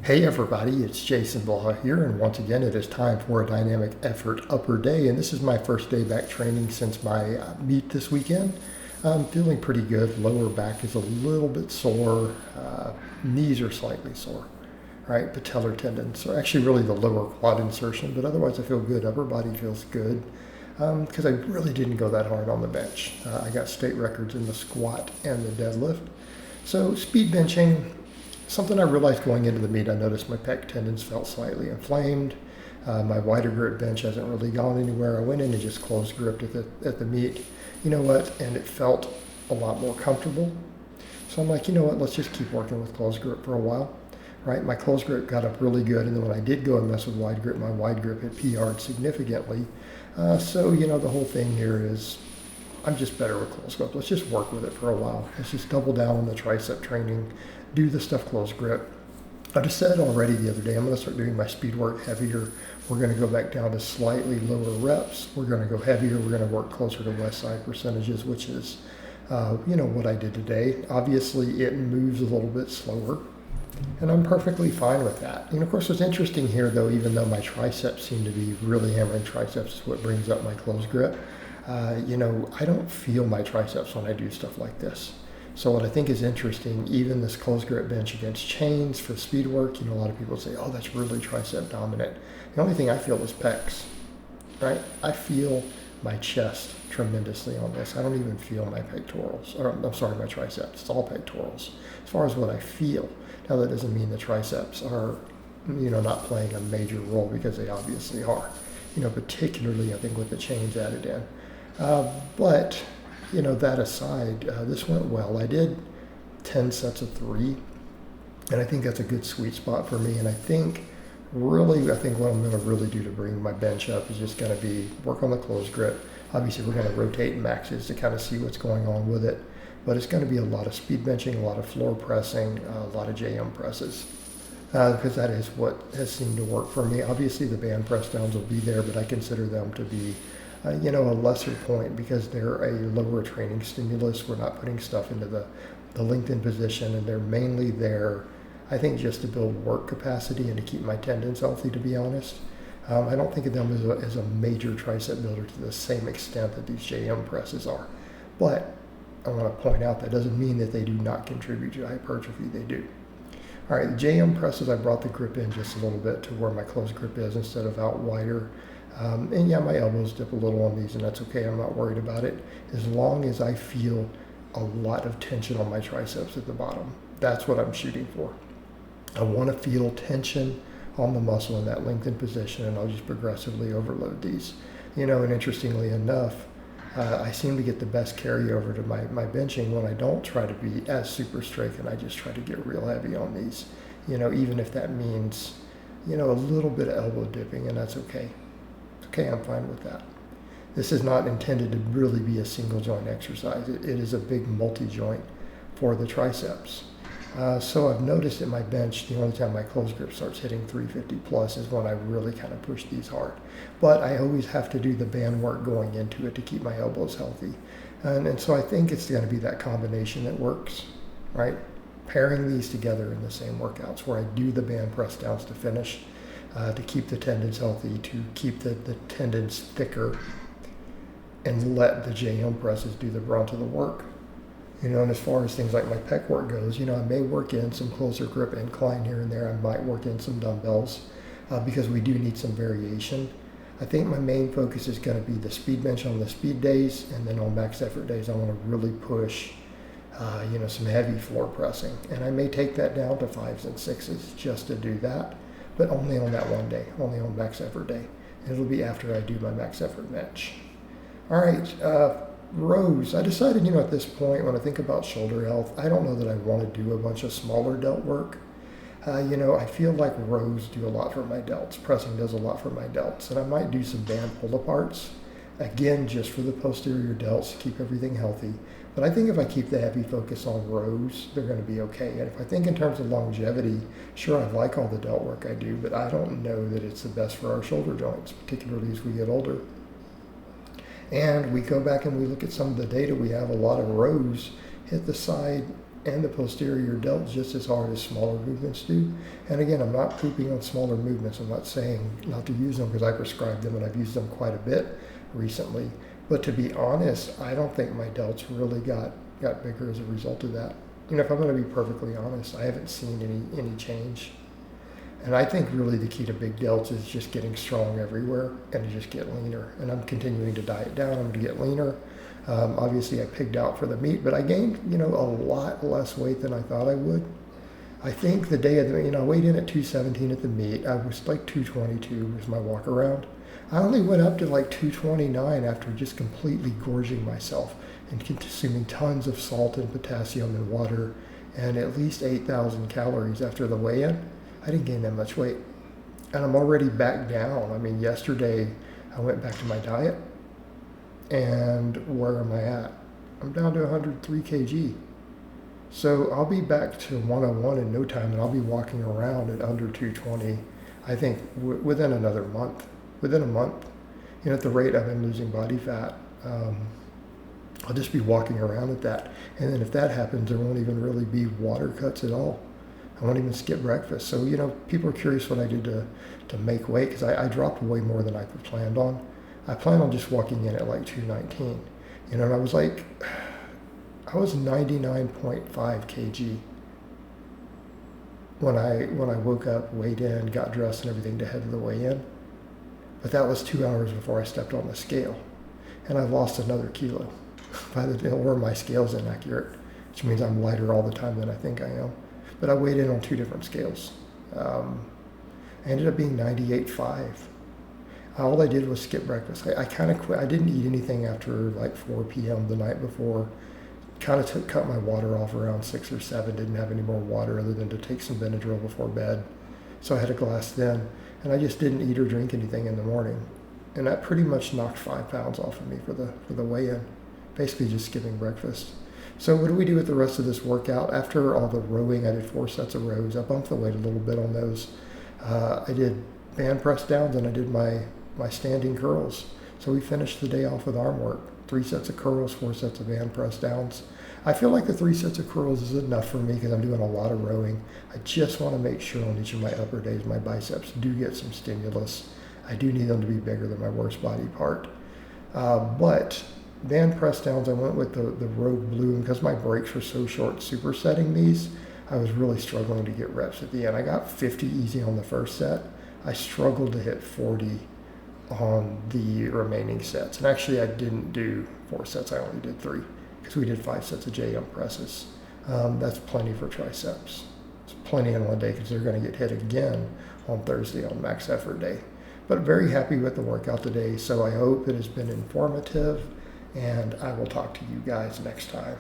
Hey everybody, it's Jason Blaha here, and once again it is time for a dynamic effort upper day, and this is my first day back training since my meet this weekend. I'm feeling pretty good. Lower back is a little bit sore, knees are slightly sore, right? Patellar tendons, so actually really the lower quad insertion, but otherwise I feel good. Upper body feels good because I really didn't go that hard on the bench. I got state records in the squat and the deadlift. So speed benching. Something I realized going into the meet, I noticed my pec tendons felt slightly inflamed. My wider grip bench hasn't really gone anywhere. I went in and just closed gripped at the meet. You know what? And it felt a lot more comfortable. So I'm like, you know what? Let's just keep working with closed grip for a while, right? My closed grip got up really good, and then when I did go and mess with wide grip, my wide grip had PR'd significantly. So the whole thing here is I'm just better with closed grip. Let's just work with it for a while. Let's just double down on the tricep training, do the stuff closed grip. I just said already the other day, I'm going to start doing my speed work heavier. We're going to go back down to slightly lower reps. We're going to go heavier. We're going to work closer to west side percentages, which is, what I did today. Obviously, it moves a little bit slower, and I'm perfectly fine with that. And of course, what's interesting here, though, even though my triceps seem to be really hammering triceps, is what brings up my closed grip. I don't feel my triceps when I do stuff like this. So what I think is interesting, even this closed grip bench against chains for speed work, a lot of people say, oh, that's really tricep dominant. The only thing I feel is pecs, right? I feel my chest tremendously on this. I don't even feel my pectorals, my triceps. It's all pectorals as far as what I feel. Now that doesn't mean the triceps are, not playing a major role, because they obviously are. Particularly I think with the chains added in. But that aside, this went well. I did 10 sets of 3, and I think that's a good sweet spot for me. And I think what I'm going to really do to bring my bench up is just going to be work on the closed grip. Obviously, we're going to rotate maxes to kind of see what's going on with it. But it's going to be a lot of speed benching, a lot of floor pressing, a lot of JM presses. Because that is what has seemed to work for me. Obviously, the band press downs will be there, but I consider them to be a lesser point because they're a lower training stimulus. We're not putting stuff into the lengthened position, and they're mainly there, I think, just to build work capacity and to keep my tendons healthy, to be honest. I don't think of them as a major tricep builder to the same extent that these JM presses are. But I want to point out that doesn't mean that they do not contribute to hypertrophy. They do. All right, the JM presses, I brought the grip in just a little bit to where my closed grip is instead of out wider. My elbows dip a little on these, and that's okay. I'm not worried about it as long as I feel a lot of tension on my triceps at the bottom. That's what I'm shooting for. I want to feel tension on the muscle in that lengthened position, and I'll just progressively overload these. And interestingly enough, I seem to get the best carryover to my benching when I don't try to be as super strict and I just try to get real heavy on these, even if that means, a little bit of elbow dipping, and that's okay. Okay, I'm fine with that. This is not intended to really be a single joint exercise. It is a big multi-joint for the triceps. So I've noticed at my bench, the only time my closed grip starts hitting 350 plus is when I really kind of push these hard. But I always have to do the band work going into it to keep my elbows healthy. And so I think it's going to be that combination that works, right? Pairing these together in the same workouts where I do the band press downs to finish, to keep the tendons healthy, to keep the tendons thicker, and let the JM presses do the brunt of the work. And as far as things like my pec work goes, I may work in some closer grip incline here and there. I might work in some dumbbells because we do need some variation. I think my main focus is going to be the speed bench on the speed days, and then on max effort days, I want to really push, some heavy floor pressing. And I may take that down to 5s and 6s just to do that, but only on that one day, only on max effort day. And it'll be after I do my max effort bench. All right. Rows. I decided, at this point, when I think about shoulder health, I don't know that I want to do a bunch of smaller delt work. I feel like rows do a lot for my delts. Pressing does a lot for my delts. And I might do some band pull-aparts, again, just for the posterior delts to keep everything healthy. But I think if I keep the heavy focus on rows, they're going to be okay. And if I think in terms of longevity, sure, I like all the delt work I do, but I don't know that it's the best for our shoulder joints, particularly as we get older. And we go back and we look at some of the data. We have a lot of rows hit the side and the posterior delts just as hard as smaller movements do. And again, I'm not pooping on smaller movements. I'm not saying not to use them because I prescribe them and I've used them quite a bit recently. But to be honest, I don't think my delts really got bigger as a result of that. If I'm going to be perfectly honest, I haven't seen any change. And I think really the key to big delts is just getting strong everywhere and to just get leaner. And I'm continuing to diet down. I'm going to get leaner. Obviously, I pigged out for the meet, but I gained, a lot less weight than I thought I would. I think the day of the meet, I weighed in at 217 at the meet. I was like 222 was my walk around. I only went up to like 229 after just completely gorging myself and consuming tons of salt and potassium and water and at least 8,000 calories after the weigh-in. I didn't gain that much weight. And I'm already back down. Yesterday I went back to my diet. And where am I at? I'm down to 103 kg. So I'll be back to 101 in no time, and I'll be walking around at under 220, I think, within another month. Within a month, at the rate I've been losing body fat, I'll just be walking around at that. And then if that happens, there won't even really be water cuts at all. I won't even skip breakfast. So, people are curious what I did to make weight, because I dropped way more than I planned on. I plan on just walking in at like 219, and I was 99.5 kg when I woke up, weighed in, got dressed and everything to head to the weigh-in. But that was 2 hours before I stepped on the scale, and I've lost another kilo. Or my scale's inaccurate, which means I'm lighter all the time than I think I am. But I weighed in on 2 different scales. I ended up being 98.5. All I did was skip breakfast. I kind of quit. I didn't eat anything after like 4 p.m. the night before. Kind of cut my water off around 6 or 7. Didn't have any more water other than to take some Benadryl before bed. So I had a glass then. And I just didn't eat or drink anything in the morning. And that pretty much knocked 5 pounds off of me for the weigh-in. Basically just skipping breakfast. So what do we do with the rest of this workout? After all the rowing, I did 4 sets of rows. I bumped the weight a little bit on those. I did band press downs and I did my standing curls. So we finished the day off with arm work. 3 sets of curls, 4 sets of band press downs. I feel like the 3 sets of curls is enough for me because I'm doing a lot of rowing. I just want to make sure on each of my upper days my biceps do get some stimulus. I do need them to be bigger than my worst body part. But band press downs, I went with the Rogue Blue, and because my breaks were so short supersetting these, I was really struggling to get reps at the end. I got 50 easy on the first set. I struggled to hit 40 on the remaining sets. And actually I didn't do 4 sets, I only did 3 because we did 5 sets of J-jump presses. That's plenty for triceps. It's plenty in one day because they're going to get hit again on Thursday on max effort day. But very happy with the workout today, so I hope it has been informative, and I will talk to you guys next time.